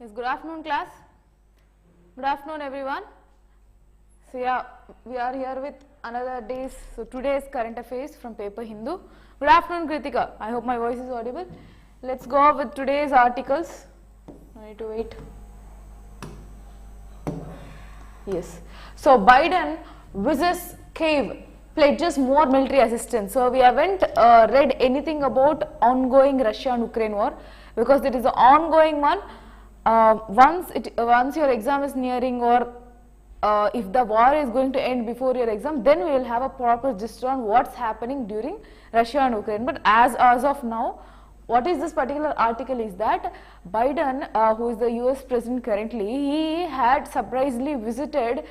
Yes, good afternoon class. Good afternoon everyone. So yeah, we are here with another day's, so today's current affairs from paper Hindu. Good afternoon Kritika. I hope my voice is audible. Let's go up with today's articles. I need to wait. Yes. So Biden visits cave, pledges more military assistance. So we haven't read anything about ongoing Russia and Ukraine war because it is an ongoing one. Once your exam is nearing, or if the war is going to end before your exam, then we will have a proper gist on what's happening during Russia and Ukraine. But as of now, what is this particular article is that Biden, who is the US president currently, he had surprisingly visited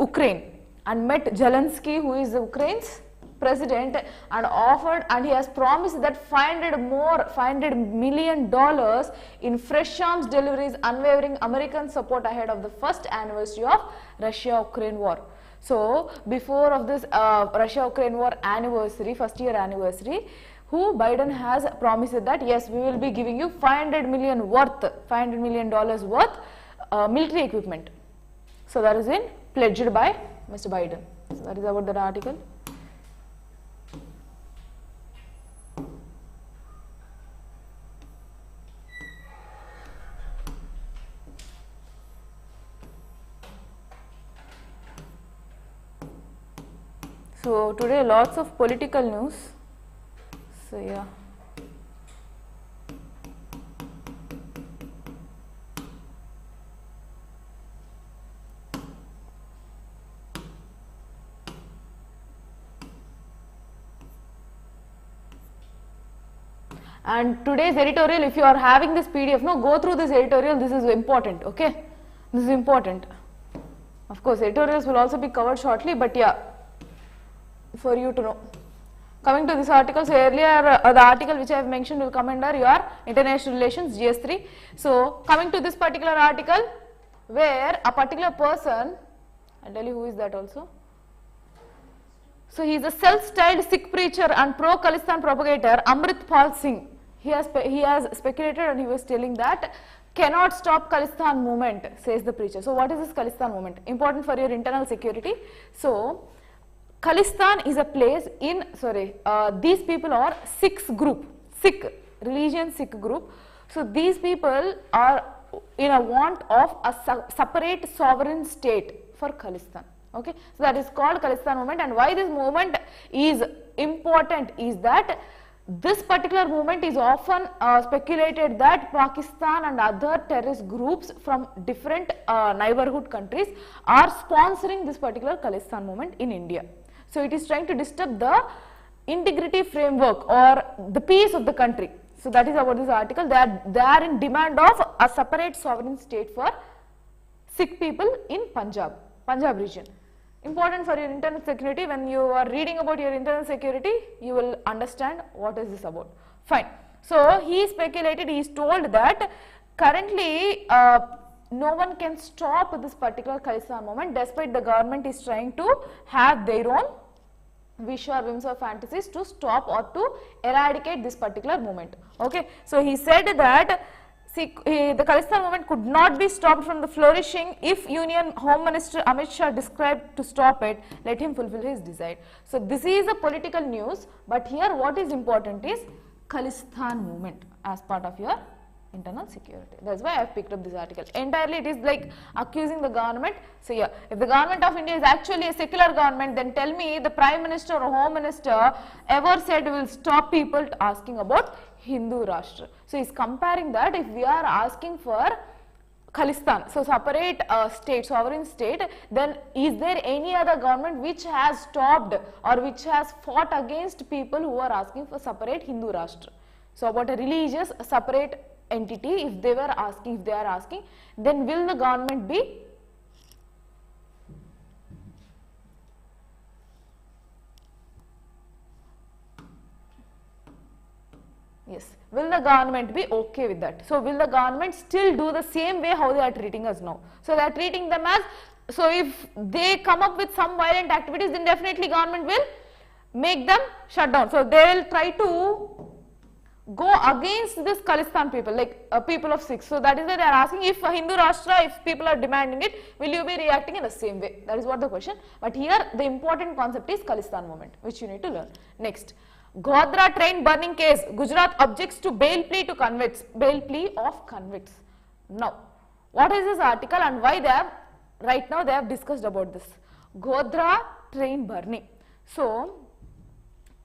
Ukraine and met Zelensky, who is Ukraine's president, and offered, and he has promised that $500 million in fresh arms deliveries, unwavering American support ahead of the first anniversary of Russia-Ukraine war. So before of this Russia-Ukraine war anniversary, first year anniversary, who Biden has promised that yes, we will be giving you $500 million worth military equipment. So that is in pledged by Mr. Biden. So that is about that article. So today lots of political news. So yeah. And today's editorial, if you are having this PDF, no, go through this editorial. This is important, okay? This is important. Of course, editorials will also be covered shortly, but yeah, for you to know. Coming to this article, so earlier the article which I have mentioned will come under your international relations GS3. So coming to this particular article, where a particular person, I'll tell you who is that also. So he is a self-styled Sikh preacher and pro-Khalistan propagator Amrit Pal Singh. He has speculated, and he was telling that cannot stop Khalistan movement, says the preacher. So what is this Khalistan movement? Important for your internal security. So Khalistan is a place in, these people are Sikh religion Sikh group. So these people are in a want of a separate sovereign state for Khalistan. Okay, so that is called Khalistan movement. And why this movement is important is that this particular movement is often speculated that Pakistan and other terrorist groups from different neighborhood countries are sponsoring this particular Khalistan movement in India. So it is trying to disturb the integrity framework or the peace of the country. So that is about this article. They are in demand of a separate sovereign state for Sikh people in Punjab region. Important for your internal security. When you are reading about your internal security, you will understand what is this about. Fine. So he speculated, he is told that currently no one can stop this particular Khalistan movement, despite the government is trying to have their own wish or whims or fantasies to stop or to eradicate this particular movement. Okay. So he said that the Khalistan movement could not be stopped from the flourishing if Union Home Minister Amit Shah described to stop it, let him fulfill his desire. So this is a political news, but here what is important is Khalistan movement as part of your internal security. That's why I have picked up this article. Entirely it is like accusing the government. So yeah, if the government of India is actually a secular government, then tell me the Prime Minister or Home Minister ever said will stop people asking about Hindu Rashtra. So he is comparing that if we are asking for Khalistan, so separate state, sovereign state, then is there any other government which has stopped or which has fought against people who are asking for separate Hindu Rashtra? So about a religious separate entity, if they are asking, then will the government be will the government be okay with that? So will the government still do the same way how they are treating us now? So they are treating them as, so if they come up with some violent activities, then definitely government will make them shut down. So they will try to go against this Khalistan people, like people of Sikhs. So that is why they are asking, if Hindu Rashtra, if people are demanding it, will you be reacting in the same way? That is what the question. But here the important concept is Khalistan movement, which you need to learn. Next, Godhra train burning case. Gujarat objects to bail plea to convicts. Bail plea of convicts. Now, what is this article and why they have, right now they have discussed about this. Godhra train burning. So,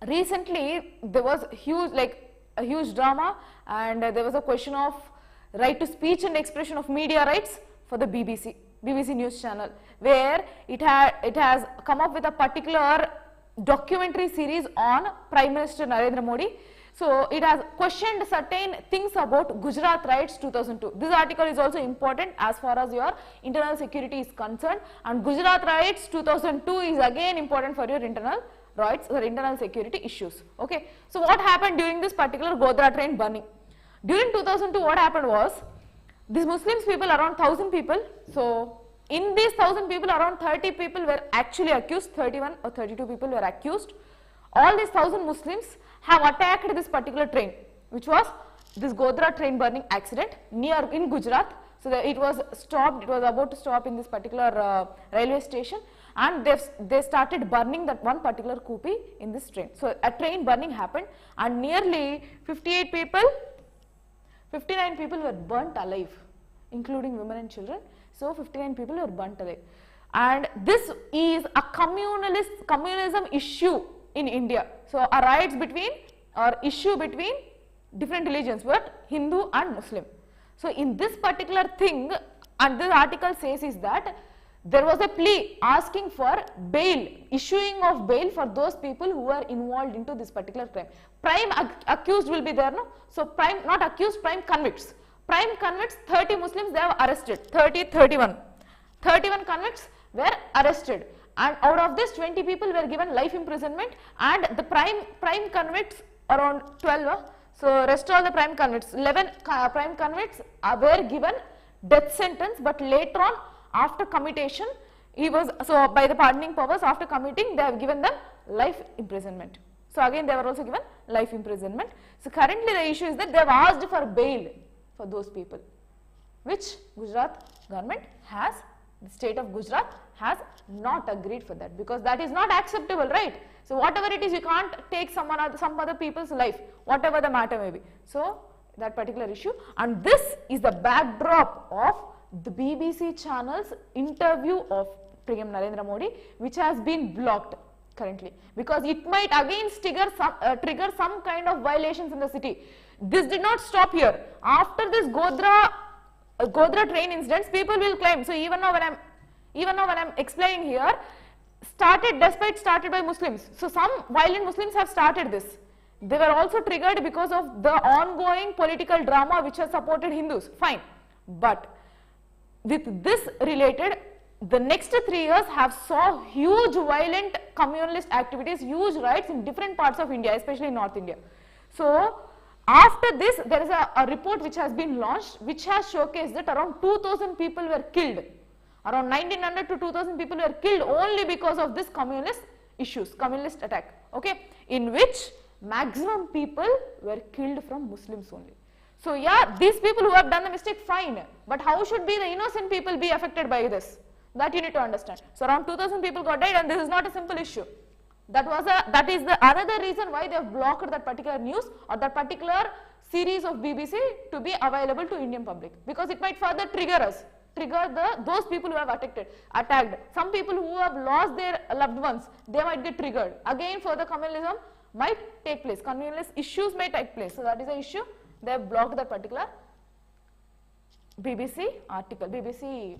recently there was huge, a huge drama, and there was a question of right to speech and expression of media rights for the BBC News channel, where it has come up with a particular documentary series on Prime Minister Narendra Modi. So it has questioned certain things about Gujarat Riots 2002. This article is also important as far as your internal security is concerned, and Gujarat Riots 2002 is again important for your internal rights or internal security issues. Okay. So what happened during this particular Godhra train burning? During 2002, what happened was, these Muslims people, around 1000 people, so in these 1000 people, around 30 people were actually accused, 31 or 32 people were accused. All these 1000 Muslims have attacked this particular train, which was this Godhra train burning accident in Gujarat. So it was stopped, it was about to stop in this particular railway station, and they started burning that one particular kupi in this train. So a train burning happened, and nearly 59 people were burnt alive, including women and children. So 59 people were burnt alive, and this is a communalism issue in India. So a riots between, or issue between different religions, but Hindu and Muslim. So in this particular thing, and this article says is that there was a plea asking for bail, issuing of bail for those people who were involved into this particular crime. Prime accused will be there, no? So prime, not accused, prime convicts. Prime convicts, 30 Muslims they have arrested, 31 convicts were arrested, and out of this 20 people were given life imprisonment, and the prime convicts around 12, so rest all the prime convicts, 11 prime convicts were given death sentence, but later on after commutation, so by the pardoning powers, after committing they have given them life imprisonment. So again they were also given life imprisonment. So currently the issue is that they have asked for bail for those people, which Gujarat government has, the state of Gujarat has not agreed for that, because that is not acceptable, right? So whatever it is, you can't take some other people's life, whatever the matter may be. So that particular issue, and this is the backdrop of the BBC channel's interview of PM Narendra Modi, which has been blocked currently, because it might again trigger some kind of violations in the city. This did not stop here. After this Godhra train incidents, people will claim. So even now when I'm explaining here, started by Muslims. So some violent Muslims have started this. They were also triggered because of the ongoing political drama which has supported Hindus. Fine, but with this related, the next 3 years have saw huge violent communalist activities, huge riots in different parts of India, especially North India. So after this, there is a report which has been launched, which has showcased that around 2000 people were killed. Around 1900 to 2000 people were killed only because of this communist issues, communist attack, okay, in which maximum people were killed from Muslims only. So yeah, these people who have done the mistake, fine, but how should be the innocent people be affected by this? That you need to understand. So around 2000 people got died, and this is not a simple issue. That is the another reason why they have blocked that particular news or that particular series of BBC to be available to Indian public, because it might further trigger those people who have attacked. Some people who have lost their loved ones, they might get triggered. Again, further communalism might take place. Communalist issues may take place. So that is the issue. They have blocked that particular BBC article, BBC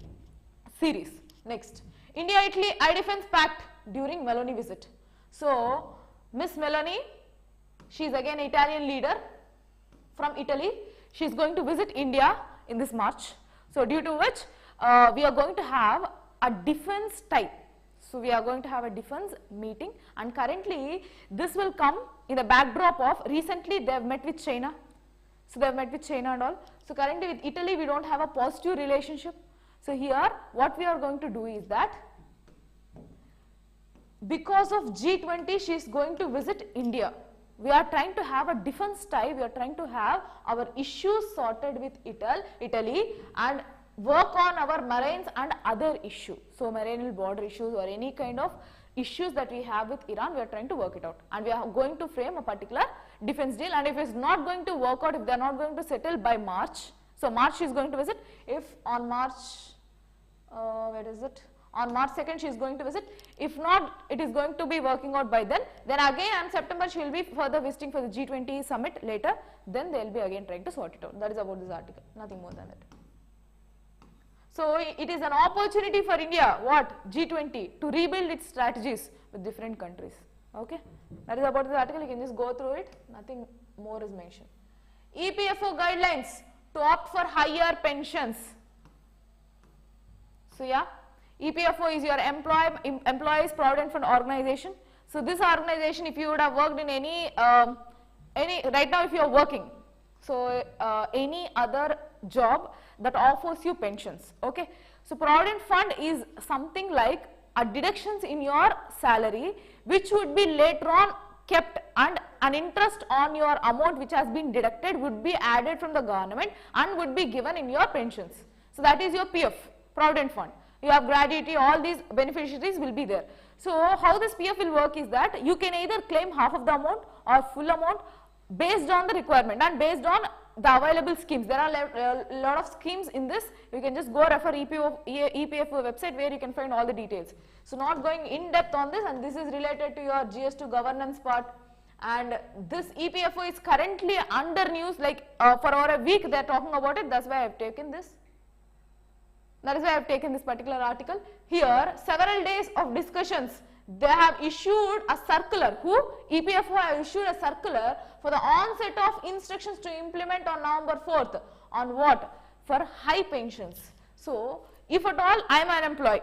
series. Next, India-Italy I-Defense Pact during Meloni visit. So, Miss Meloni, she is again an Italian leader from Italy. She is going to visit India in this March. So, due to which we are going to have a defense type. So, we are going to have a defense meeting, and currently this will come in the backdrop of recently they have met with China. So, they have met with China and all. So, currently with Italy we do not have a positive relationship. So, here what we are going to do is that because of G20 she is going to visit India. We are trying to have a defense tie, we are trying to have our issues sorted with Italy and work on our marines and other issues. So, marinal border issues or any kind of issues that we have with Iran, we are trying to work it out and we are going to frame a particular defense deal, and if it is not going to work out, if they are not going to settle by March, so March she is going to visit, if on March, where is it? On March 2nd she is going to visit. If not, it is going to be working out by then again on September she will be further visiting for the G20 summit later, then they will be again trying to sort it out. That is about this article, nothing more than that. So, it is an opportunity for India, what? G20 to rebuild its strategies with different countries. Okay, that is about this article, you can just go through it, nothing more is mentioned. EPFO guidelines to opt for higher pensions. So, yeah. EPFO is your employees provident fund organization. So, this organization, if you would have worked in any right now if you are working, so any other job that offers you pensions, okay. So, provident fund is something like a deductions in your salary which would be later on kept, and an interest on your amount which has been deducted would be added from the government and would be given in your pensions. So, that is your PF, provident fund. You have gratuity, all these beneficiaries will be there. So, how this PF will work is that you can either claim half of the amount or full amount based on the requirement and based on the available schemes. There are a lot of schemes in this, you can just go refer EPFO website where you can find all the details. So, not going in depth on this, and this is related to your GS2 governance part, and this EPFO is currently under news, like for over a week they are talking about it, that is why I have taken this. That is why I have taken this particular article. Here, several days of discussions, they have issued a circular. Who? EPFO have issued a circular for the onset of instructions to implement on November 4th. On what? For high pensions. So, if at all I am an employee,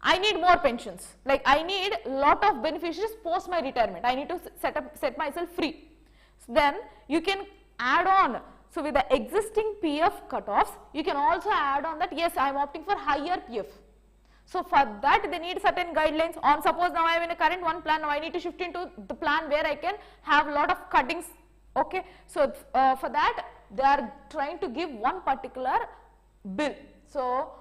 I need more pensions. Like I need lot of beneficiaries post my retirement. I need to set myself free. So, then you can add on. So, with the existing PF cutoffs, you can also add on that, yes, I am opting for higher PF. So, for that they need certain guidelines on, suppose now I am in a current one plan, now I need to shift into the plan where I can have lot of cuttings, okay. So, for that they are trying to give one particular bill. So,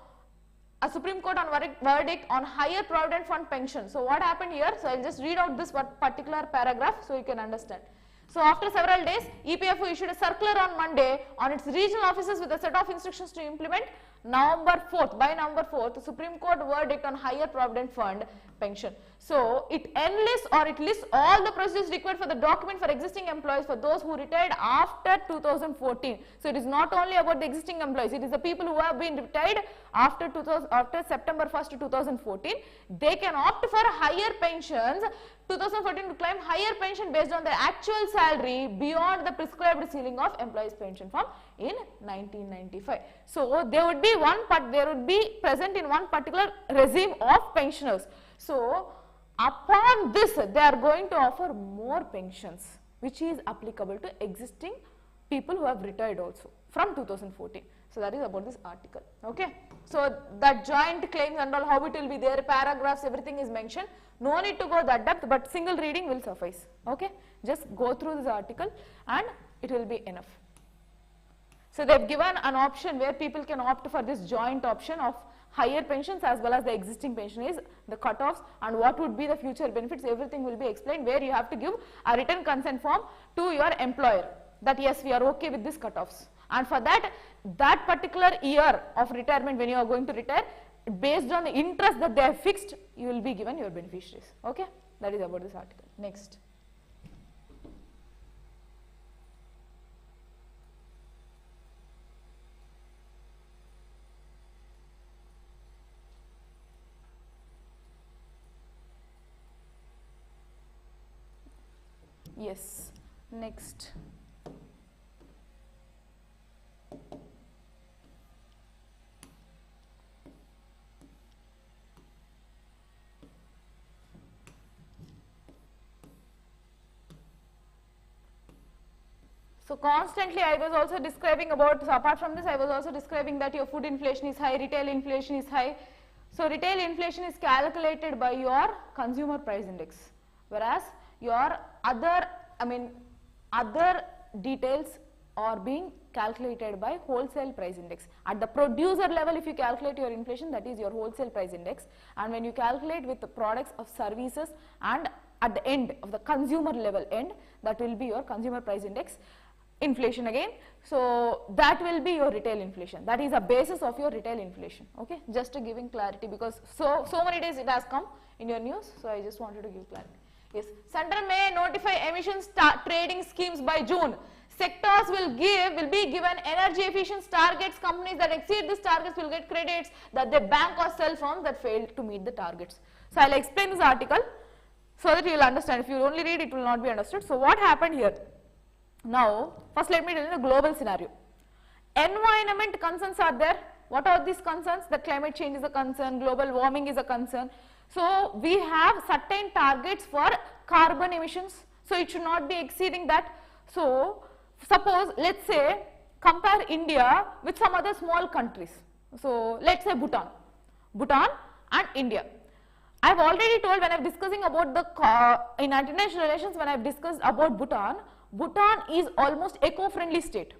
a Supreme Court on verdict on higher provident fund pension. So, what happened here? So, I will just read out this particular paragraph so you can understand. So, after several days, EPFO issued a circular on Monday on its regional offices with a set of instructions to implement November 4th, by November 4th, the Supreme Court verdict on higher provident fund pension. So, it enlists or it lists all the procedures required for the document for existing employees for those who retired after 2014. So, it is not only about the existing employees, it is the people who have been retired after September 1st, 2014. They can opt for higher pensions 2014 to claim higher pension based on their actual salary beyond the prescribed ceiling of employees pension form in 1995. So, there would be present in one particular regime of pensioners. So, upon this they are going to offer more pensions which is applicable to existing people who have retired also from 2014. So, that is about this article, okay. So, that joint claims and all, how it will be there, paragraphs, everything is mentioned. No need to go that depth, but single reading will suffice, okay. Just go through this article and it will be enough. So, they have given an option where people can opt for this joint option of higher pensions as well as the existing pension is the cutoffs and what would be the future benefits, everything will be explained, where you have to give a written consent form to your employer that yes, we are okay with this cutoffs, and for that particular year of retirement when you are going to retire, based on the interest that they have fixed, you will be given your beneficiaries, okay. That is about this article. Next. Yes, next. So, constantly I was also describing about, so apart from this I was also describing that your food inflation is high, retail inflation is high. So, retail inflation is calculated by your consumer price index, whereas your other, other details are being calculated by wholesale price index. At the producer level, if you calculate your inflation, that is your wholesale price index, and when you calculate with the products of services, and at the end of the consumer level end, that will be your consumer price index inflation again. So that will be your retail inflation. That is a basis of your retail inflation. Okay, just to giving clarity, because so many days it has come in your news, so I just wanted to give clarity. Yes, Central may notify emissions trading schemes by June. Sectors will be given energy efficiency targets. Companies that exceed these targets will get credits that they bank or sell firms that fail to meet the targets. So I will explain this article so that you will understand. If you only read, it will not be understood. So what happened here? Now, first let me tell you the global scenario. Environment concerns are there. What are these concerns? The climate change is a concern, global warming is a concern. So we have certain targets for carbon emissions. So it should not be exceeding that. So suppose, let's say, compare India with some other small countries. So let's say Bhutan and India. I have already told when I am discussing about the in international relations, when I have discussed about Bhutan is almost eco-friendly state,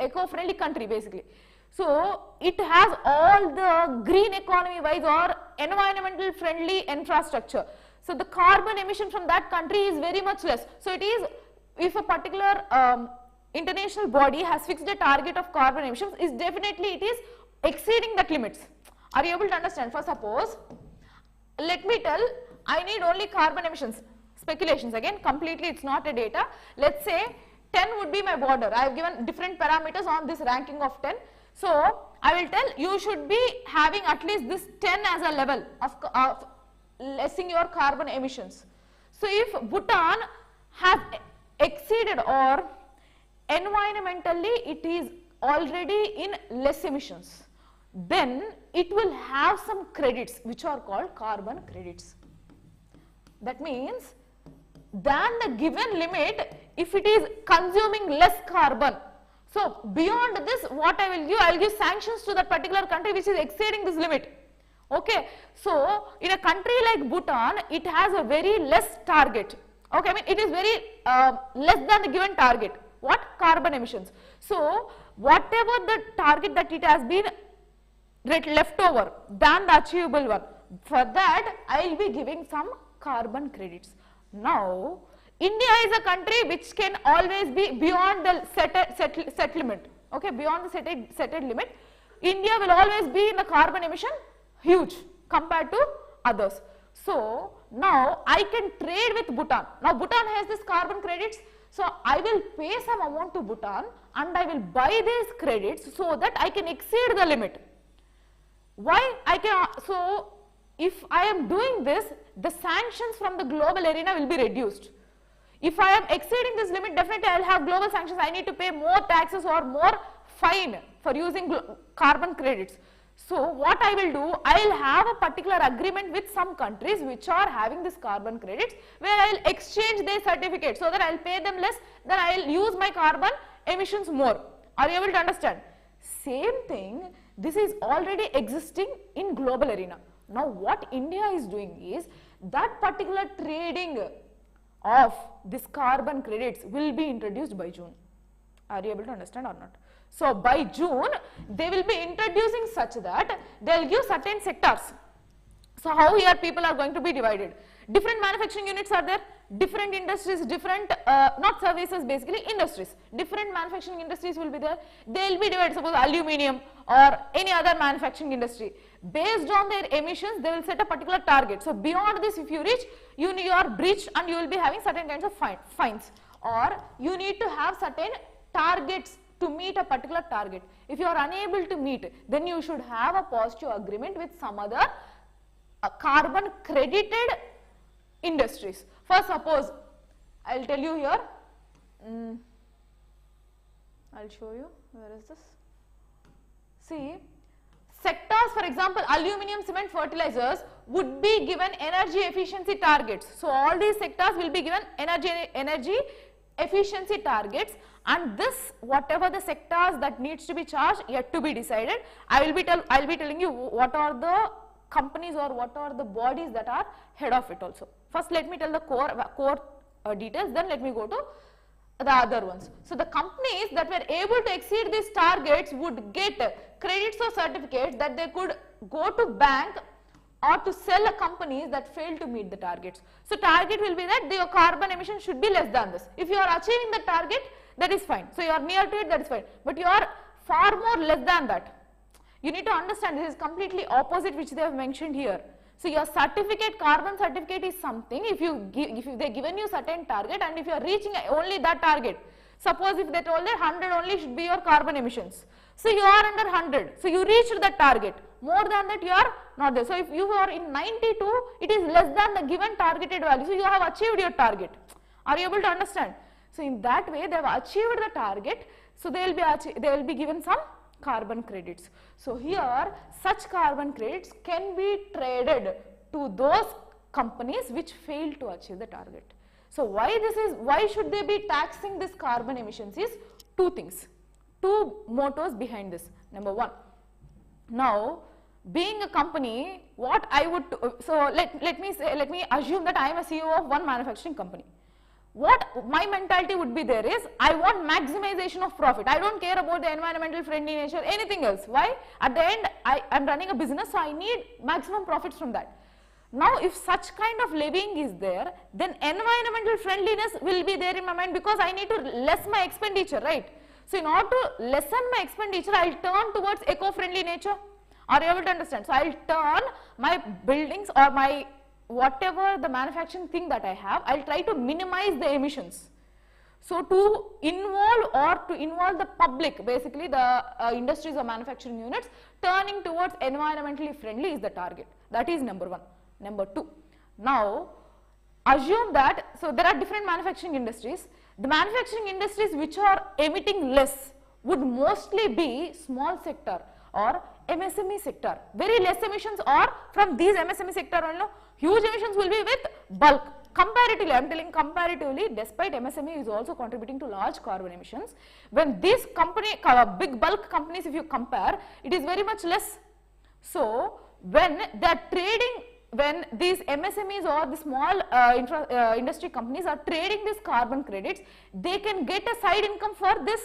eco-friendly country basically. So it has all the green economy wise or environmental friendly infrastructure. So the carbon emission from that country is very much less. So it is, if a particular international body has fixed a target of carbon emissions, is definitely it is exceeding that limits. Are you able to understand? For suppose, let me tell, I need only carbon emissions, speculations again, completely it's not a data. Let's say 10 would be my border. I have given different parameters on this ranking of 10. So I will tell you should be having at least this 10 as a level of lessing your carbon emissions. So if Bhutan has exceeded or environmentally it is already in less emissions, then it will have some credits which are called carbon credits. That means than the given limit, if it is consuming less carbon. So beyond this, what I will give sanctions to that particular country which is exceeding this limit. Okay, so in a country like Bhutan, it has a very less target. Okay, I mean it is very less than the given target. What? Carbon emissions. So whatever the target that it has been left over than the achievable one, for that I will be giving some carbon credits. Now India is a country which can always be beyond the set limit. Okay, beyond the set limit, India will always be in the carbon emission huge compared to others. So now I can trade with Bhutan. Now Bhutan has this carbon credits, so I will pay some amount to Bhutan and I will buy these credits so that I can exceed the limit. Why I can? So if I am doing this, the sanctions from the global arena will be reduced. If I am exceeding this limit, definitely I will have global sanctions. I need to pay more taxes or more fine for using carbon credits. So what I will do, I will have a particular agreement with some countries which are having this carbon credits, where I will exchange their certificates so that I will pay them less, then I will use my carbon emissions more. Are you able to understand? Same thing, this is already existing in global arena. Now what India is doing is, that particular trading of this carbon credits will be introduced by June. Are you able to understand or not? So by June, they will be introducing such that they will give certain sectors. So how here people are going to be divided? Different manufacturing units are there, different industries, different, not services basically, industries. Different manufacturing industries will be there. They will be divided, suppose aluminium or any other manufacturing industry. Based on their emissions, they will set a particular target. So beyond this, if you reach, you are breached and you will be having certain kinds of fines. Or you need to have certain targets to meet a particular target. If you are unable to meet, then you should have a positive agreement with some other carbon credited industries. For suppose, I will tell you here, I will show you, where is this? See, sectors, for example, aluminium, cement, fertilizers would be given energy efficiency targets. So all these sectors will be given energy efficiency targets, and this, whatever the sectors that needs to be charged, yet to be decided. I will be telling you what are the companies or what are the bodies that are head of it also. First let me tell the core details, then let me go to the other ones. So the companies that were able to exceed these targets would get credits or certificates that they could go to bank or to sell a companies that fail to meet the targets. So target will be that your carbon emission should be less than this. If you are achieving the target, that is fine. So you are near to it, that is fine. But you are far more less than that. You need to understand this is completely opposite which they have mentioned here. So your certificate, carbon certificate is something if they given you certain target and if you are reaching only that target. Suppose if they told that 100 only should be your carbon emissions. So you are under 100. So you reached that target. More than that you are not there. So if you are in 92, it is less than the given targeted value. So you have achieved your target. Are you able to understand? So in that way they have achieved the target. So they will be given some carbon credits. So here such carbon credits can be traded to those companies which fail to achieve the target. So why should they be taxing this carbon emissions is two things, two mottos behind this. Number one, now being a company, what I would, so let me assume that I am a CEO of one manufacturing company. What my mentality would be there is, I want maximization of profit. I don't care about the environmental friendly nature, anything else. Why? At the end, I am running a business, so I need maximum profits from that. Now, if such kind of levying is there, then environmental friendliness will be there in my mind because I need to less my expenditure, right? So, in order to lessen my expenditure, I will turn towards eco-friendly nature. Are you able to understand? So, I will turn my buildings or my whatever the manufacturing thing that I have, I will try to minimize the emissions. So, to involve the public, basically the industries or manufacturing units, turning towards environmentally friendly is the target. That is number one. Number two, now assume that, so there are different manufacturing industries. The manufacturing industries which are emitting less would mostly be small sector or MSME sector. Very less emissions are from these MSME sector only. Huge emissions will be with bulk. Comparatively, I am telling comparatively, despite MSME is also contributing to large carbon emissions, when these big bulk companies, if you compare, it is very much less. So, when they are trading, when these MSMEs or the small industry companies are trading these carbon credits, they can get a side income for this.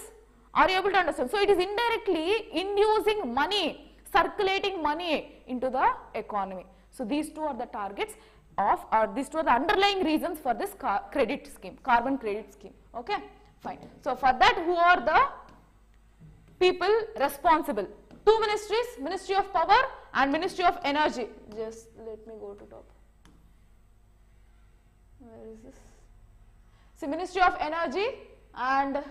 Are you able to understand? So, it is indirectly inducing money, circulating money into the economy. So, these two are the targets of, or these two are the underlying reasons for this credit scheme, carbon credit scheme. Okay, fine. So, for that, who are the people responsible? Two ministries, Ministry of Power and Ministry of Energy. Just let me go to top. Where is this? So, Ministry of Energy and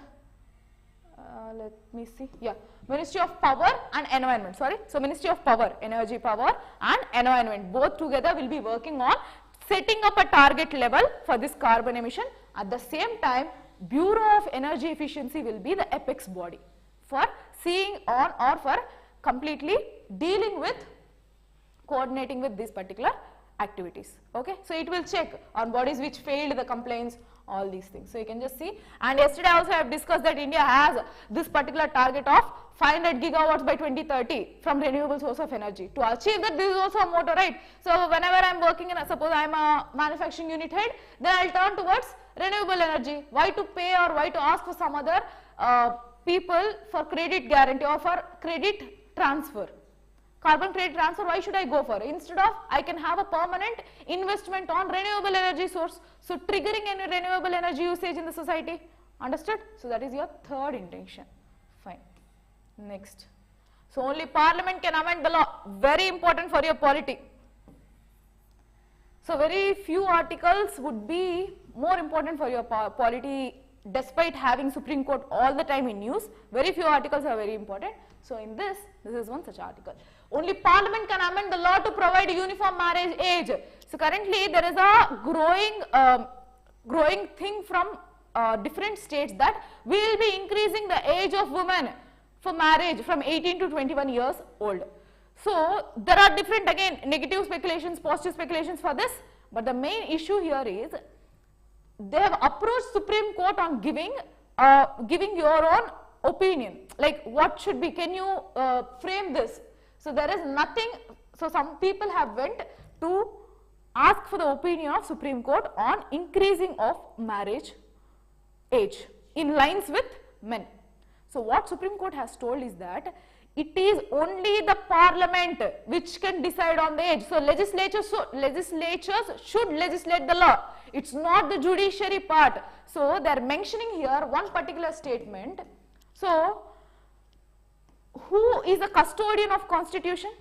let me see, yeah, Ministry of Power and Environment, sorry. So, Ministry of Power, Energy, Power and Environment, both together will be working on setting up a target level for this carbon emission. At the same time, Bureau of Energy Efficiency will be the apex body for seeing on or for completely dealing with, coordinating with these particular activities. Okay, so it will check on bodies which failed the complaints, all these things. So you can just see, and yesterday also I have discussed that India has this particular target of 500 gigawatts by 2030 from renewable source of energy. To achieve that, this is also a motto, right? So whenever I am working in, suppose I am a manufacturing unit head, then I will turn towards renewable energy. Why to pay or why to ask for some other people for credit guarantee or for credit transfer? Carbon credit transfer, why should I go for? Instead of, I can have a permanent investment on renewable energy source. So, triggering any renewable energy usage in the society. Understood? So, that is your third intention. Fine. Next. So, only Parliament can amend the law. Very important for your polity. So, very few articles would be more important for your polity, despite having Supreme Court all the time in news. Very few articles are very important. So, in this is one such article. Only Parliament can amend the law to provide uniform marriage age. So, currently there is a growing thing from different states that we will be increasing the age of women for marriage from 18 to 21 years old. So, there are different, again, negative speculations, positive speculations for this, but the main issue here is they have approached Supreme Court on giving your own opinion, like what should be, can you frame this? So, there is nothing, so some people have went to ask for the opinion of Supreme Court on increasing of marriage age. in lines with men. So what Supreme Court has told is that it is only the parliament which can decide on the age. So legislatures should legislate the law. It's not the judiciary part. So they are mentioning here one particular statement. So who is the custodian of constitution?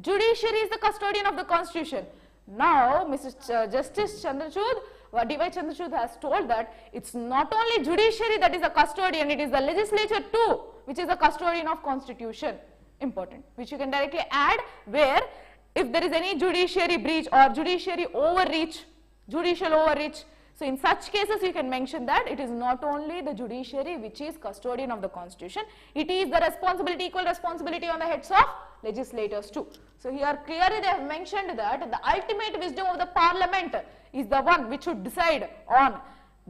Judiciary is the custodian of the constitution. Now Mr. Justice Chandrachud, D.Y. Chandrachud has told that it's not only judiciary that is a custodian, it is the legislature too which is the custodian of constitution. Important, which you can directly add where if there is any judiciary breach or judicial overreach, so in such cases you can mention that it is not only the judiciary which is custodian of the constitution, it is the responsibility, equal responsibility on the heads of legislators too. So here clearly they have mentioned that the ultimate wisdom of the parliament is the one which should decide on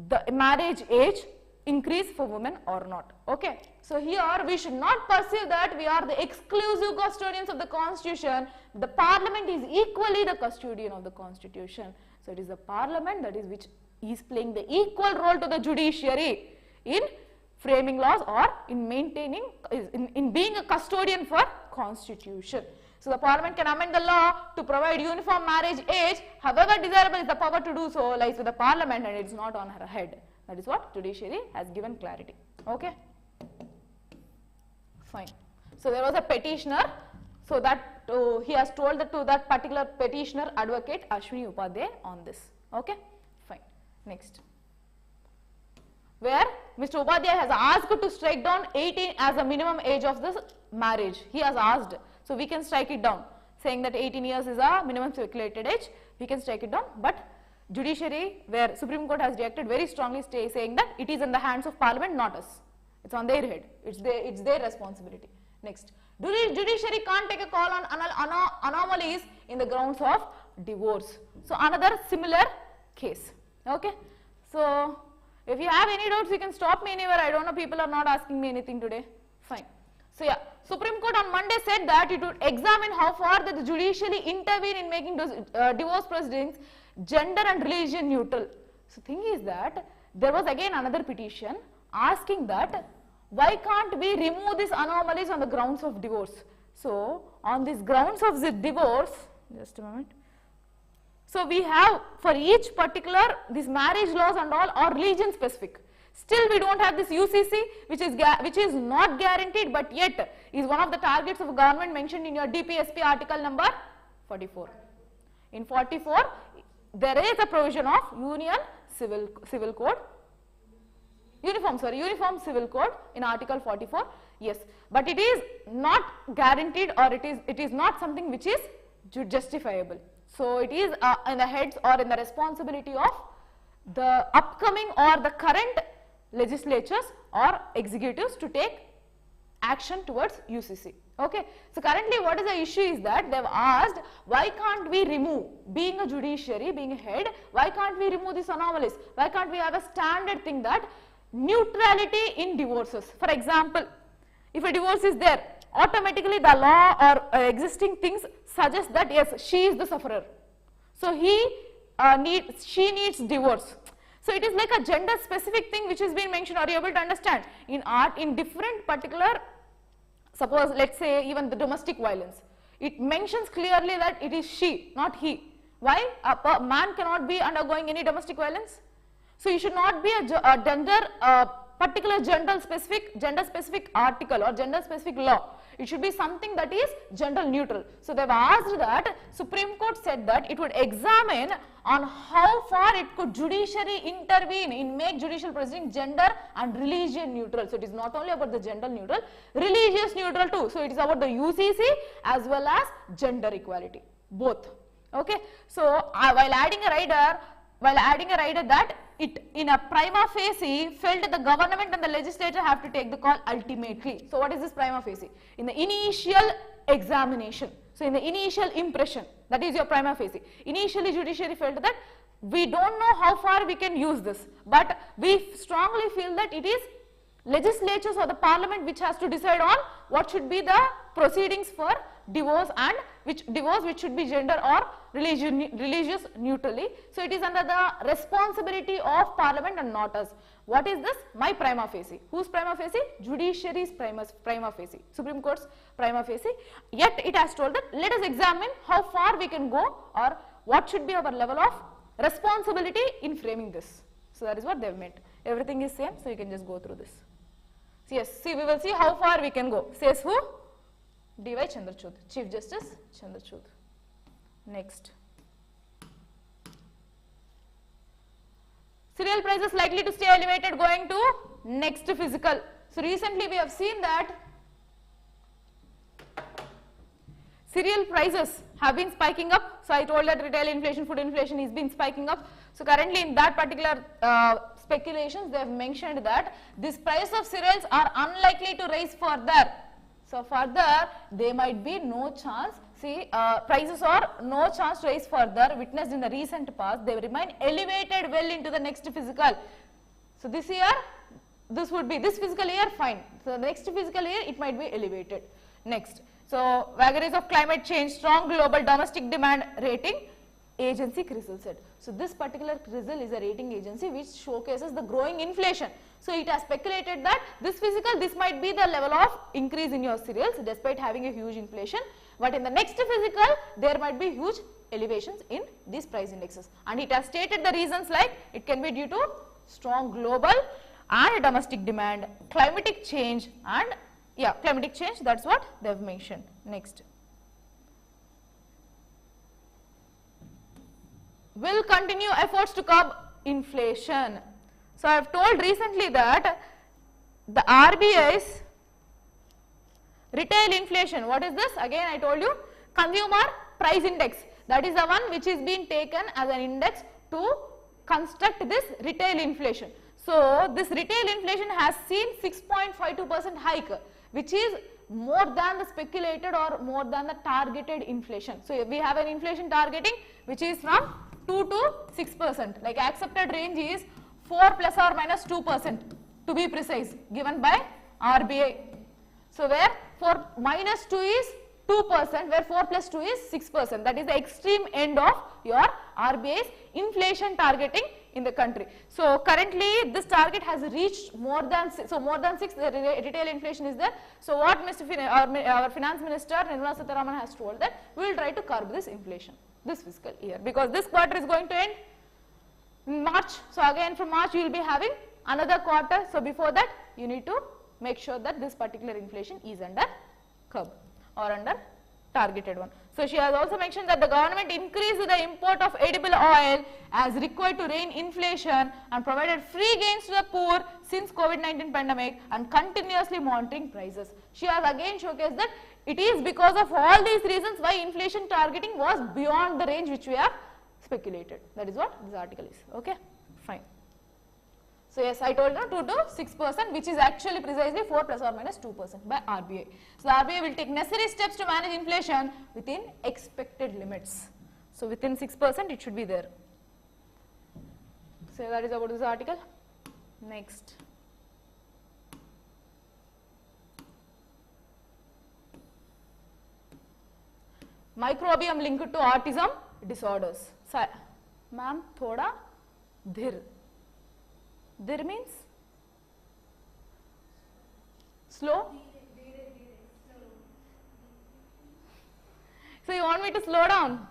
the marriage age increase for women or not. Okay. So here we should not perceive that we are the exclusive custodians of the constitution. The parliament is equally the custodian of the constitution. So it is the parliament that is which is playing the equal role to the judiciary in framing laws or in maintaining, in being a custodian for constitution. So the parliament can amend the law to provide uniform marriage age. However desirable is the power to do so lies with the parliament and it is not on her head. That is what judiciary has given clarity. Okay. Fine. So there was a petitioner. So that he has told that to that particular petitioner advocate Ashwini Upadhyay on this. Okay. Fine. Next. Where Mr. Upadhyay has asked to strike down 18 as a minimum age of this marriage. He has asked. So we can strike it down, saying that 18 years is a minimum speculated age. We can strike it down, but judiciary, where Supreme Court has reacted very strongly, saying that it is in the hands of parliament, not us. It's on their head. It's their responsibility. Next, judiciary can't take a call on anomalies in the grounds of divorce. So another similar case. Okay. So if you have any doubts, you can stop me anywhere. I don't know, people are not asking me anything today. Fine. So yeah, Supreme Court on Monday said that it would examine how far that the judiciary intervene in making those divorce proceedings gender and religion neutral. So thing is that there was again another petition asking that why can't we remove these anomalies on the grounds of divorce. So on these grounds of the divorce, just a moment. So we have for each particular these marriage laws and all are religion specific. Still we don't have this UCC which is not guaranteed but yet is one of the targets of government mentioned in your DPSP article number 44. In 44 there is a provision of Uniform Civil Code in article 44. Yes, but it is not guaranteed or it is not something which is justifiable. So it is in the heads or in the responsibility of the upcoming or the current legislatures or executives to take action towards UCC. Okay. So currently what is the issue is that they have asked why can't we remove, being a judiciary, being a head, why can't we remove these anomalies? Why can't we have a standard thing that neutrality in divorces? For example, if a divorce is there, automatically the law or existing things suggest that yes, she is the sufferer. So she needs divorce. So it is like a gender specific thing which is being mentioned. Are you able to understand? In art, in different particular, suppose let's say even the domestic violence, it mentions clearly that it is she, not he. Why? A man cannot be undergoing any domestic violence. So you should not be a particular gender specific article or gender specific law. It should be something that is gender neutral. So they have asked that, Supreme Court said that it would examine on how far it could judiciary intervene in make judicial proceedings gender and religion neutral. So it is not only about the gender neutral, religious neutral too. So it is about the UCC as well as gender equality, both. Okay. So while adding a rider that it in a prima facie felt the government and the legislature have to take the call ultimately. So what is this prima facie? In the initial examination, so in the initial impression, that is your prima facie. Initially judiciary felt that we don't know how far we can use this, but we strongly feel that it is legislatures or the parliament which has to decide on what should be the proceedings for divorce and which should be gender or religious neutrally. So it is under the responsibility of parliament and not us. What is this? My prima facie. Whose prima facie? Judiciary's prima facie. Supreme Court's prima facie. Yet it has told that let us examine how far we can go, or what should be our level of responsibility in framing this. So that is what they have meant. Everything is same, so you can just go through this. So yes, see, we will see how far we can go. Says who? D.Y. Chandrachud, Chief Justice Chandrachud. Next. Cereal prices likely to stay elevated going to next physical. So recently we have seen that cereal prices have been spiking up. So I told that retail inflation, food inflation is been spiking up. So currently in that particular speculations, they have mentioned that this price of cereals are unlikely to rise further. So further, there might be no chance. See, prices are no chance to rise further. Witnessed in the recent past, they remain elevated well into the next physical. So this year, this would be this fiscal year, fine. So the next fiscal year, it might be elevated. Next. So vagaries of climate change, strong global domestic demand rating agency CRISIL said. So this particular CRISIL is a rating agency which showcases the growing inflation. So it has speculated that this physical, this might be the level of increase in your cereals despite having a huge inflation. But in the next physical, there might be huge elevations in these price indexes. And it has stated the reasons like it can be due to strong global and domestic demand, climatic change, and climatic change, that's what they have mentioned. Next. Will continue efforts to curb inflation. So I have told recently that the RBI's retail inflation, what is this? Again I told you, consumer price index. That is the one which is being taken as an index to construct this retail inflation. So this retail inflation has seen 6.52% hike, which is more than the speculated or more than the targeted inflation. So we have an inflation targeting which is from 2 to 6%. Like accepted range is 4 plus or minus 2% to be precise, given by RBI. So where 4 minus 2 is 2%, where 4 plus 2 is 6%. That is the extreme end of your RBI's inflation targeting in the country. So currently this target has reached more than 6, so more than 6 the retail inflation is there. So what our finance minister Nirmala Sitharaman has told that we will try to curb this inflation this fiscal year, because this quarter is going to end in March. So again from March you will be having another quarter. So before that you need to make sure that this particular inflation is under curb or under targeted one. So she has also mentioned that the government increased the import of edible oil as required to rein inflation and provided free gains to the poor since COVID-19 pandemic and continuously monitoring prices. She has again showcased that it is because of all these reasons why inflation targeting was beyond the range which we have speculated. That is what this article is. Okay, fine. So yes, I told you 2 to 6%, which is actually precisely 4 plus or minus 2% by RBI. So the RBI will take necessary steps to manage inflation within expected limits. So within 6% it should be there. So that is about this article. Next. Microbium linked to autism disorders. So, ma'am, thoda dhir. Dhir means slow. So you want me to slow down?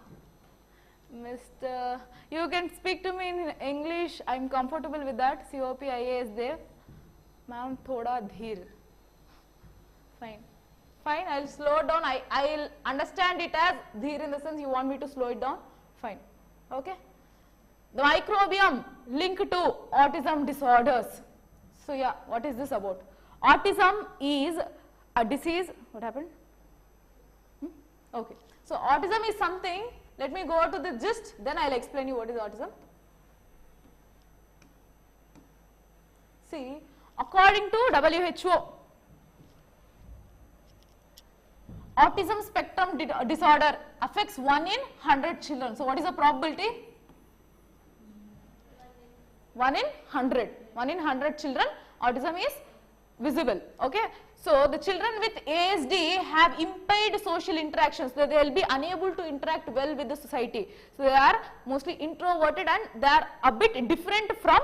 Mr. You can speak to me in English. I am comfortable with that. COPIA is there. Ma'am, thoda dhir. Fine. Fine, I will slow it down. I will understand it as dhir in the sense you want me to slow it down. Fine. Okay. The microbiome linked to autism disorders. So yeah, what is this about? Autism is a disease. What happened? Okay. So autism is something. Let me go to the gist. Then I will explain you what is autism. See, according to WHO, autism spectrum disorder affects 1 in 100 children. So what is the probability? 1 in 100. 1 in 100 children, autism is visible. Okay. So the children with ASD have impaired social interactions. So they will be unable to interact well with the society. So they are mostly introverted and they are a bit different from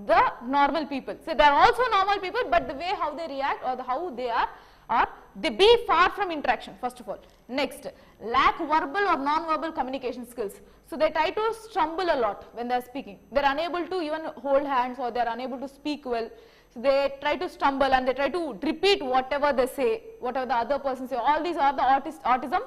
the normal people. So they are also normal people, but the way how they react or how they are, or they be far from interaction, first of all. Next, lack verbal or non-verbal communication skills. So they try to stumble a lot when they are speaking. They are unable to even hold hands, or they are unable to speak well. So they try to stumble and they try to repeat whatever they say, whatever the other person say. All these are the autism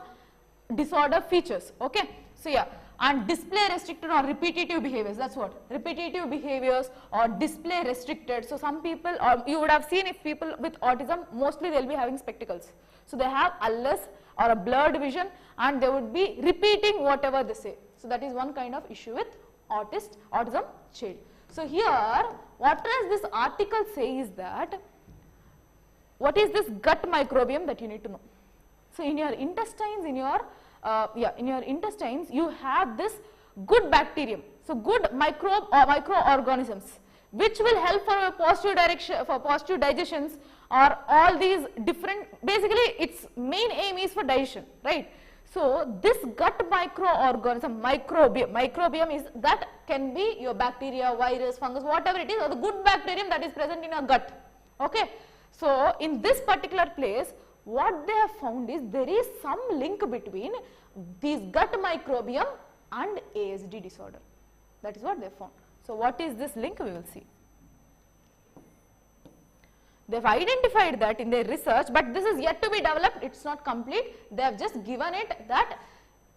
disorder features. Okay. So yeah, and display restricted or repetitive behaviors. That's what repetitive behaviors or display restricted. So some people, or you would have seen, if people with autism, mostly they will be having spectacles. So they have a less or a blurred vision, and they would be repeating whatever they say. So that is one kind of issue with autism child. So here, what does this article say is that, what is this gut microbiome that you need to know. So in your intestines, in your intestines, you have this good bacterium. So good microorganisms, which will help for a positive direction, for positive digestions, or all these different, basically its main aim is for digestion, right? So this gut microorganism, microbiome is, that can be your bacteria, virus, fungus, whatever it is, or the good bacterium that is present in your gut. Okay. So in this particular place, what they have found is there is some link between these gut microbiome and ASD disorder. That is what they found. So what is this link? We will see. They have identified that in their research, but this is yet to be developed, it is not complete. They have just given it that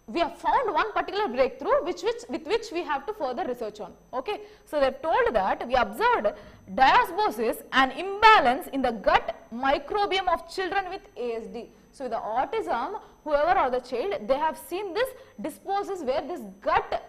we have found one particular breakthrough with which we have to further research on. Okay. So they have told that we observed dysbiosis and imbalance in the gut microbiome of children with ASD. So with the autism, whoever or the child, they have seen this dysbiosis where this gut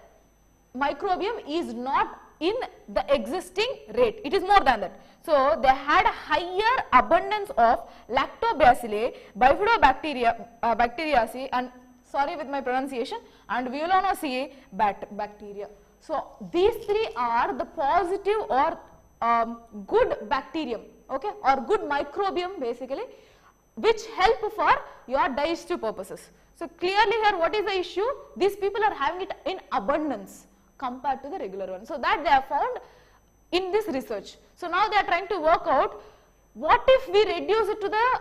microbiome is not in the existing rate, it is more than that. So they had a higher abundance of lactobacilli, bifidobacteriaceae, and sorry with my pronunciation, and villanoceae bacteria. So these three are the positive or good bacterium, okay, or good microbiome basically, which help for your digestive purposes. So clearly here, what is the issue? These people are having it in abundance compared to the regular one. So that they have found in this research. So now they are trying to work out, what if we reduce it to the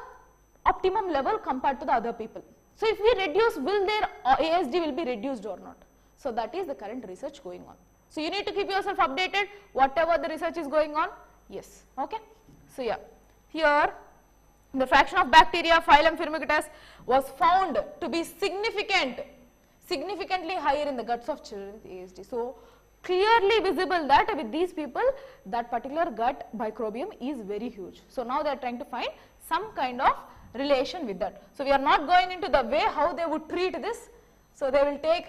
optimum level compared to the other people. So if we reduce, will their ASD will be reduced or not? So that is the current research going on. So you need to keep yourself updated whatever the research is going on. Yes. Okay. So yeah, here the fraction of bacteria phylum Firmicutes was found to be significantly higher in the guts of children with ASD. So clearly visible that with these people, that particular gut microbiome is very huge. So now they are trying to find some kind of relation with that. So we are not going into the way how they would treat this. So they will take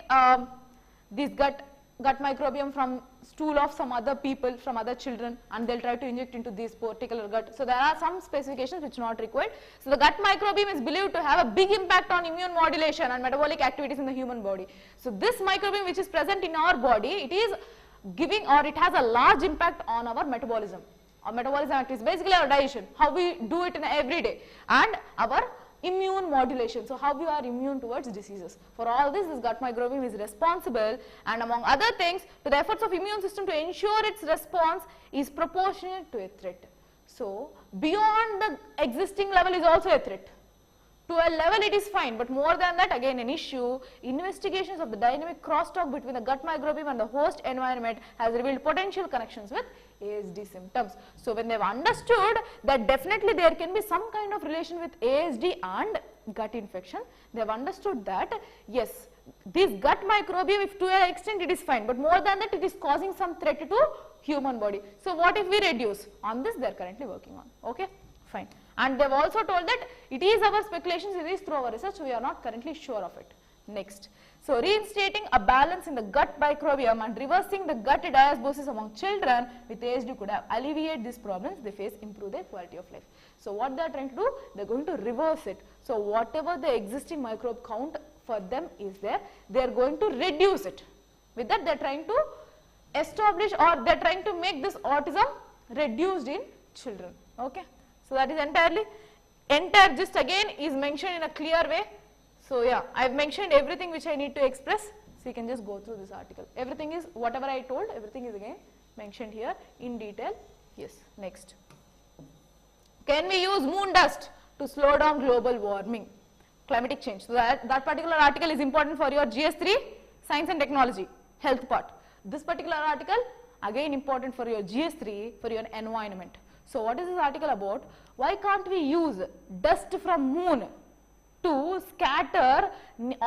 this gut microbiome from stool of some other people, from other children, and they will try to inject into this particular gut. So there are some specifications which are not required. So the gut microbiome is believed to have a big impact on immune modulation and metabolic activities in the human body. So this microbiome which is present in our body, it is giving, or it has a large impact on our metabolism. Our metabolism activities, basically our digestion, how we do it in every day, and our immune modulation, so how we are immune towards diseases. For all this gut microbiome is responsible, and among other things, to the efforts of immune system to ensure its response is proportionate to a threat. So beyond the existing level is also a threat. To a level it is fine, but more than that, again an issue. Investigations of the dynamic crosstalk between the gut microbiome and the host environment has revealed potential connections with ASD symptoms. So when they have understood that definitely there can be some kind of relation with ASD and gut infection, they have understood that yes, this gut microbiome, if to an extent it is fine, but more than that it is causing some threat to human body. So what if we reduce? On this they are currently working on. Okay, fine. And they have also told that it is our speculations, it is through our research, we are not currently sure of it. Next. So reinstating a balance in the gut microbiome and reversing the gut dysbiosis among children with ASD could have alleviated these problems they face, improve their quality of life. So what they are trying to do, they are going to reverse it. So whatever the existing microbe count for them is there, they are going to reduce it. With that they are trying to establish, or they are trying to make this autism reduced in children. Okay. So that is entire gist again is mentioned in a clear way. So yeah, I have mentioned everything which I need to express. So you can just go through this article. Everything is, whatever I told, everything is again mentioned here in detail. Yes, next. Can we use moon dust to slow down global warming, climatic change? So that particular article is important for your GS3 science and technology health part. This particular article again important for your GS3 for your environment. So what is this article about? Why can't we use dust from moon to scatter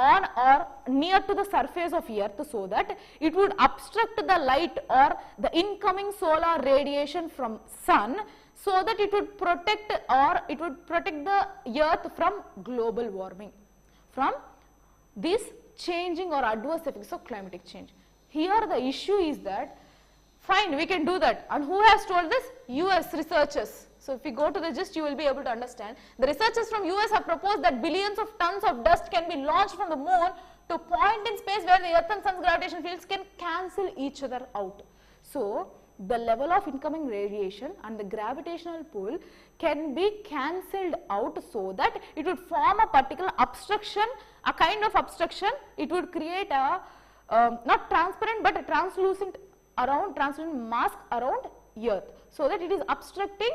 on or near to the surface of earth so that it would obstruct the light or the incoming solar radiation from sun, so that it would protect the earth from global warming, from these changing or adverse effects of climatic change. Here the issue is that fine, we can do that, and who has told this? US researchers. So if we go to the gist, you will be able to understand. The researchers from US have proposed that billions of tons of dust can be launched from the moon to a point in space where the earth and sun's gravitational fields can cancel each other out. So the level of incoming radiation and the gravitational pull can be cancelled out so that it would form a particular obstruction, a kind of obstruction. It would create a not transparent but a translucent mask around earth, so that it is obstructing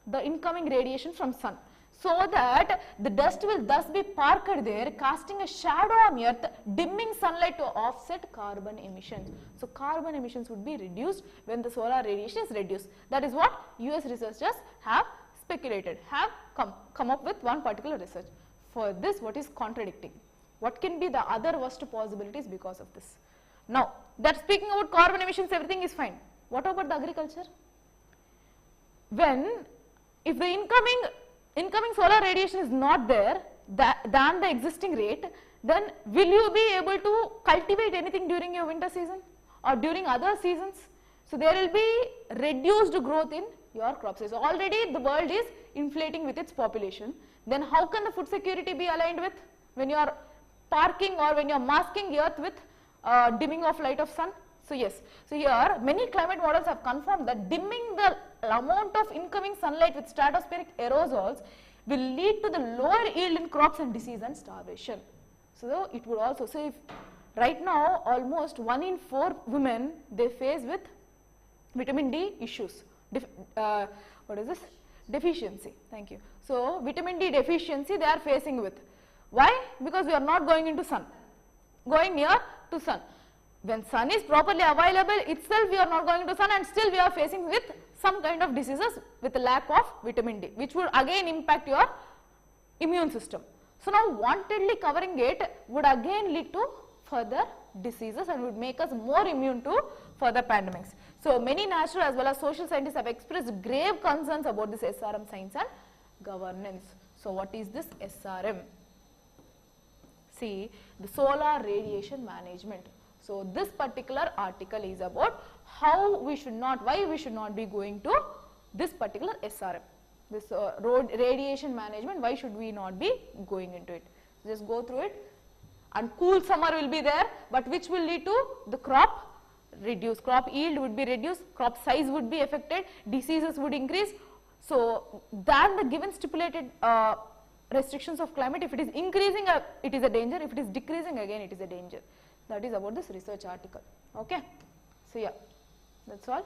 the incoming radiation from sun, so that the dust will thus be parked there, casting a shadow on earth, dimming sunlight to offset carbon emissions. So carbon emissions would be reduced when the solar radiation is reduced. That is what US researchers have speculated, have come up with one particular research. For this, what is contradicting? What can be the other worst possibilities because of this? Now, that speaking about carbon emissions, everything is fine. What about the agriculture? If the incoming solar radiation is not there than the existing rate, then will you be able to cultivate anything during your winter season or during other seasons? So there will be reduced growth in your crops. So already the world is inflating with its population. Then how can the food security be aligned with when you are parking or when you are masking earth with dimming of light of sun? So yes, so here many climate models have confirmed that dimming the amount of incoming sunlight with stratospheric aerosols will lead to the lower yield in crops and disease and starvation. So it would also, so if right now almost 1 in 4 women, they face with vitamin D issues, what is this? Deficiency, thank you. So vitamin D deficiency they are facing with. Why? Because we are not going into sun, going near to sun. When sun is properly available itself, we are not going to sun, and still we are facing with some kind of diseases with a lack of vitamin D, which would again impact your immune system. So now wantedly covering it would again lead to further diseases and would make us more immune to further pandemics. So many natural as well as social scientists have expressed grave concerns about this SRM science and governance. So what is this SRM? See, the solar radiation management. So this particular article is about how we should not, why we should not be going to this particular SRM, this radiation management, why should we not be going into it. Just go through it. And cool summer will be there, but which will lead to the crop reduce, crop yield would be reduced, crop size would be affected, diseases would increase. So than the given stipulated restrictions of climate, if it is increasing, it is a danger, if it is decreasing, again it is a danger. That is about this research article. Okay. So yeah, that's all. You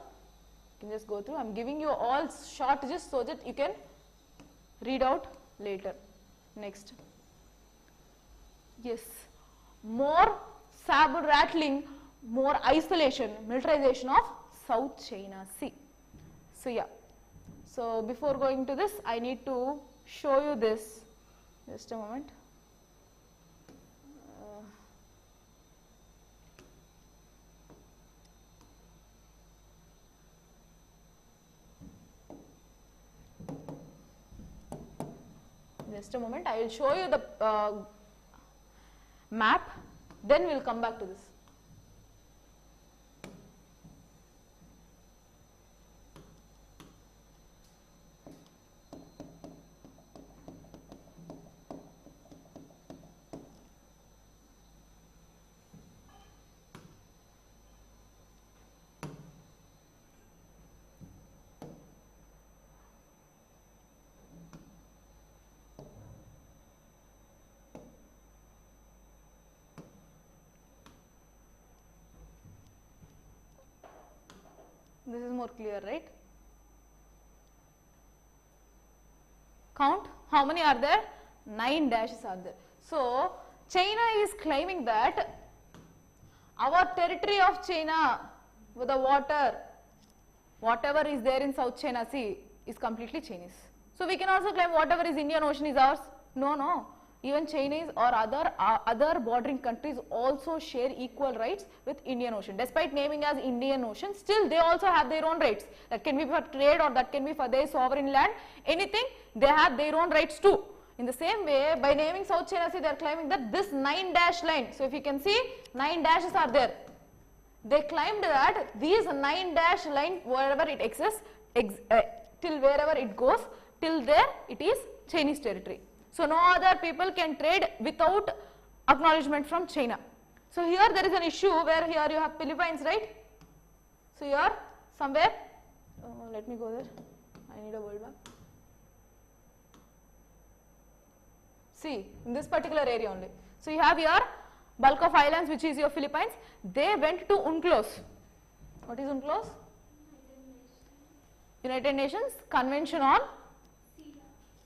can just go through. I am giving you all short just so that you can read out later. Next. Yes. More saber rattling, more isolation, militarization of South China Sea. So yeah. So before going to this, I need to show you this. Just a moment. Just a moment, I will show you the map, then we will come back to this. This is more clear, right? Count, how many are there? 9 dashes are there. So, China is claiming that our territory of China with the water, whatever is there in South China Sea is completely Chinese. So, we can also claim whatever is Indian Ocean is ours. No, no. Even Chinese or other bordering countries also share equal rights with Indian Ocean. Despite naming as Indian Ocean, still they also have their own rights. That can be for trade or that can be for their sovereign land. Anything, they have their own rights too. In the same way, by naming South China Sea, they are claiming that this 9 dash line. So, if you can see, 9 dashes are there. They claimed that these 9 dash line, wherever it exists, till wherever it goes, till there it is Chinese territory. So, no other people can trade without acknowledgement from China. So, here there is an issue where here you have Philippines, right? So, here somewhere, let me go there, I need a world map. See, in this particular area only. So, you have here bulk of islands which is your Philippines. They went to UNCLOS. What is UNCLOS? United Nations Convention on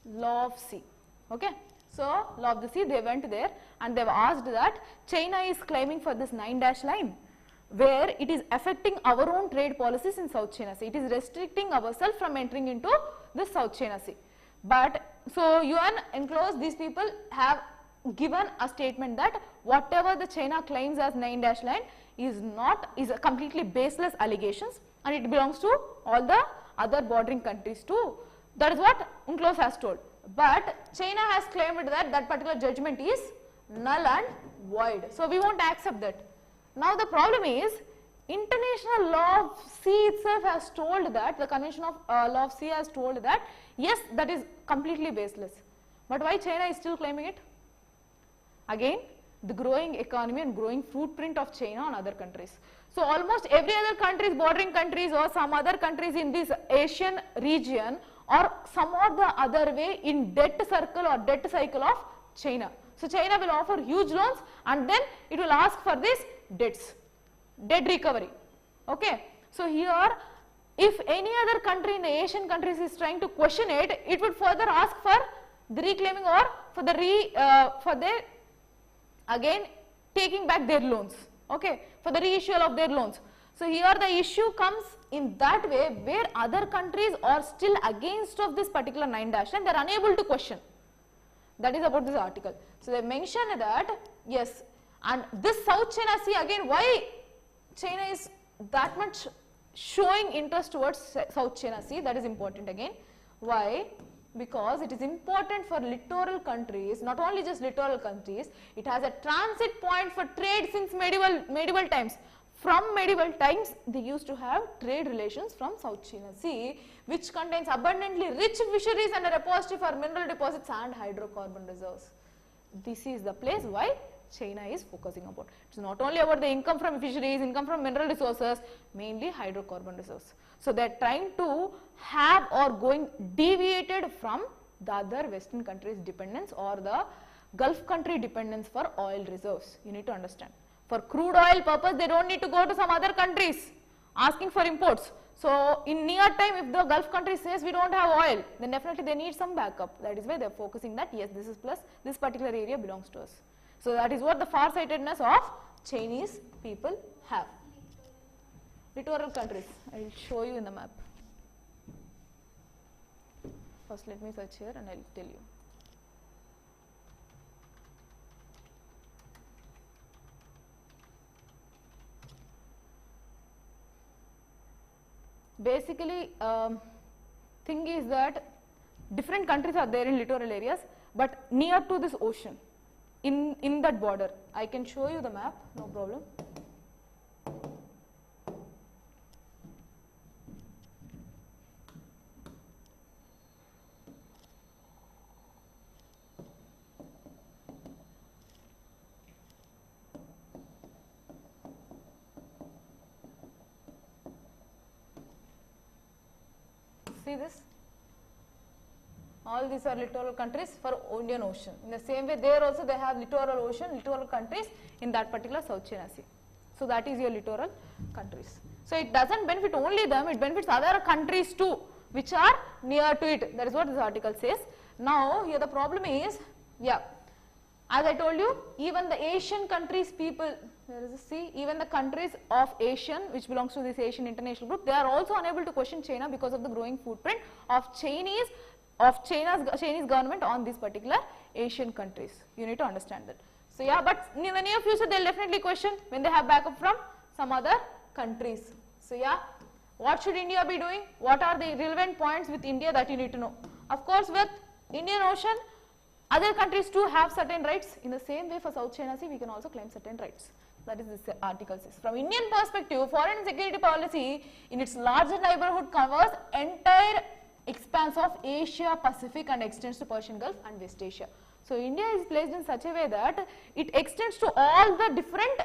Law of Sea. Okay. So, Law of the Sea, they went there and they have asked that China is claiming for this 9 dash line where it is affecting our own trade policies in South China Sea. It is restricting ourselves from entering into the South China Sea. But, so UN UNCLOS, these people have given a statement that whatever the China claims as 9 dash line is a completely baseless allegations and it belongs to all the other bordering countries too. That is what UNCLOS has told. But China has claimed that that particular judgment is null and void. So, we won't accept that. Now, the problem is international law of sea itself has told that, the Convention of Law of Sea has told that yes, that is completely baseless. But why China is still claiming it? Again, the growing economy and growing footprint of China on other countries. So, almost every other countries, bordering countries or some other countries in this Asian region or some or the other way in debt circle or debt cycle of China. So, China will offer huge loans and then it will ask for this debts, debt recovery. Okay. So, here if any other country in the Asian countries is trying to question it, it would further ask for the reclaiming or for the again taking back their loans, okay, for the reissue of their loans. So, here the issue comes in that way where other countries are still against of this particular 9 dash and they are unable to question. That is about this article. So, they mentioned that yes, and this South China Sea, again why China is that much showing interest towards South China Sea, that is important again. Why? Because it is important for littoral countries, not only just littoral countries, it has a transit point for trade since medieval times. From medieval times, they used to have trade relations from South China Sea, which contains abundantly rich fisheries and a repository for mineral deposits and hydrocarbon reserves. This is the place why China is focusing about. It is not only about the income from fisheries, income from mineral resources, mainly hydrocarbon reserves. So, they are trying to have or going deviated from the other Western countries' dependence or the Gulf country dependence for oil reserves. You need to understand. For crude oil purpose, they don't need to go to some other countries asking for imports. So, in near time, if the Gulf country says we don't have oil, then definitely they need some backup. That is why they are focusing that yes, this is plus this particular area belongs to us. So, that is what the far-sightedness of Chinese people have. Littoral countries, I will show you in the map. First, let me search here and I will tell you. Basically, thing is that different countries are there in littoral areas, but near to this ocean, in that border. I can show you the map, no problem. See this? All these are littoral countries for Indian Ocean. In the same way, there also they have littoral ocean, littoral countries in that particular South China Sea. So, that is your littoral countries. So it doesn't benefit only them, it benefits other countries too, which are near to it. That is what this article says. Now here the problem is, yeah, as I told you, even the Asian countries people, there is a C, even the countries of Asian, which belongs to this Asian international group, they are also unable to question China because of the growing footprint of Chinese government on these particular Asian countries. You need to understand that. So yeah, but in the near future they will definitely question when they have backup from some other countries. So yeah, what should India be doing? What are the relevant points with India that you need to know? Of course, with Indian Ocean, other countries too have certain rights. In the same way for South China Sea, we can also claim certain rights. That is this article says. From Indian perspective, foreign and security policy in its larger neighborhood covers entire expanse of Asia Pacific and extends to Persian Gulf and West Asia. So India is placed in such a way that it extends to all the different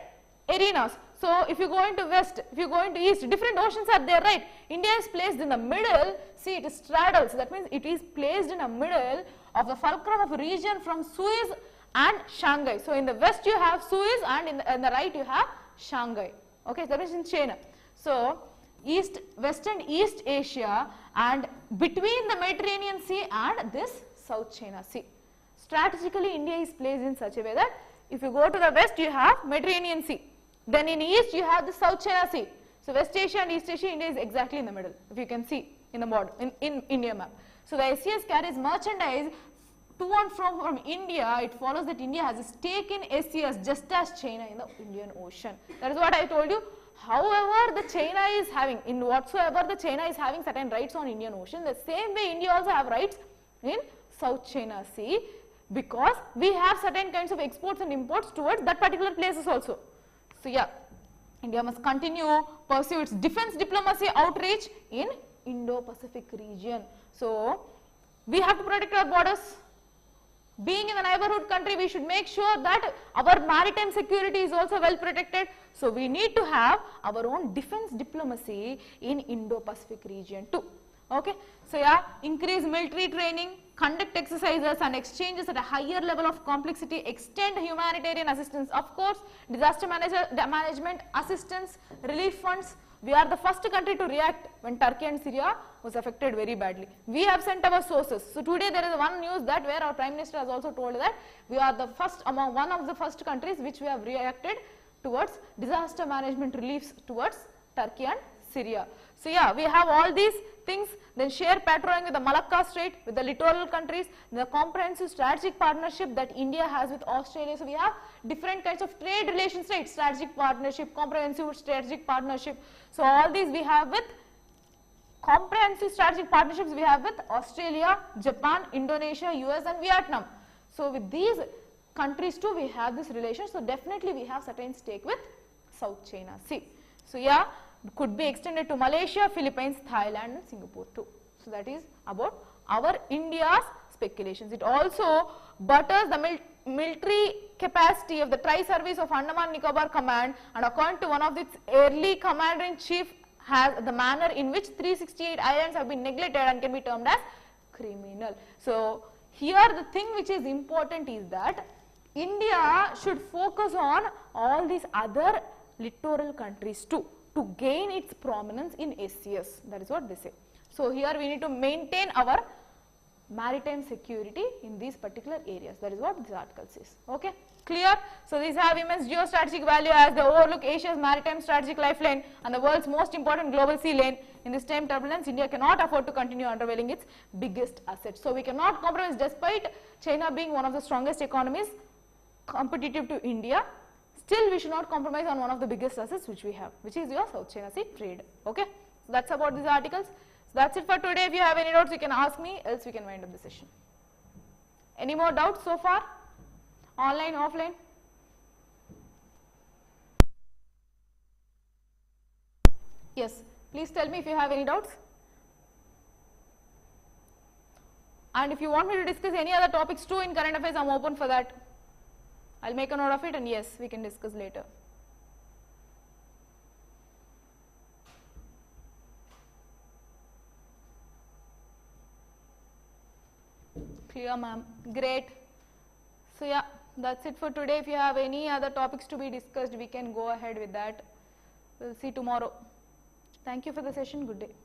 arenas. So if you go into west, if you go into east, different oceans are there, right? India is placed in the middle. See, it straddles. That means it is placed in the middle of the fulcrum of a region from Suez and Shanghai. So in the west you have Suez and in the right you have Shanghai. Okay, that means in China. So West and East Asia, and between the Mediterranean Sea and this South China Sea. Strategically, India is placed in such a way that if you go to the west, you have Mediterranean Sea. Then in east, you have the South China Sea. So West Asia and East Asia, India is exactly in the middle, if you can see in the model, in India map. So the SCS carries merchandise to and from India. It follows that India has a stake in SCS just as China in the Indian Ocean. That is what I told you. However, the China is having, in whatsoever the China is having certain rights on Indian Ocean, the same way India also have rights in South China Sea, because we have certain kinds of exports and imports towards that particular places also. So yeah, India must continue pursue its defense diplomacy outreach in Indo-Pacific region. So we have to protect our borders. Being in the neighborhood country, we should make sure that our maritime security is also well protected. So we need to have our own defense diplomacy in Indo-Pacific region too. Okay. So yeah, increase military training, conduct exercises and exchanges at a higher level of complexity, extend humanitarian assistance, of course, disaster management assistance, relief funds. We are the first country to react when Turkey and Syria was affected very badly. We have sent our sources. So today there is one news that where our Prime Minister has also told that we are the first among one of the first countries which we have reacted towards disaster management reliefs towards Turkey and Syria. So yeah, we have all these things, then share patrolling with the Malacca Strait, with the littoral countries, the comprehensive strategic partnership that India has with Australia. So we have different kinds of trade relations, right? Strategic partnership, comprehensive strategic partnership. So all these we have with comprehensive strategic partnerships we have with Australia, Japan, Indonesia, US and Vietnam. So with these countries too we have this relation. So definitely we have certain stake with South China Sea. So yeah, could be extended to Malaysia, Philippines, Thailand and Singapore too. So that is about our India's speculations. It also butters the military capacity of the Tri-Service of Andaman Nicobar Command, and according to one of its early commander-in-chief, has the manner in which 368 islands have been neglected and can be termed as criminal. So here the thing which is important is that India should focus on all these other littoral countries too, to gain its prominence in SCS. That is what they say. So here we need to maintain our maritime security in these particular areas. That is what this article says. Okay, clear? So these have immense geostrategic value as they overlook Asia's maritime strategic lifeline and the world's most important global sea lane. In this time turbulence, India cannot afford to continue undervailing its biggest asset. So we cannot compromise, despite China being one of the strongest economies competitive to India. Still we should not compromise on one of the biggest assets which we have, which is your South China Sea trade. Okay, so that's about these articles. So that's it for today. If you have any doubts you can ask me, else we can wind up the session. Any more doubts so far? Online, offline? Yes, please tell me if you have any doubts. And if you want me to discuss any other topics too in current affairs, I am open for that. I'll make a note of it and yes, we can discuss later. Clear, ma'am. Great. So yeah, that's it for today. If you have any other topics to be discussed, we can go ahead with that. We'll see tomorrow. Thank you for the session. Good day.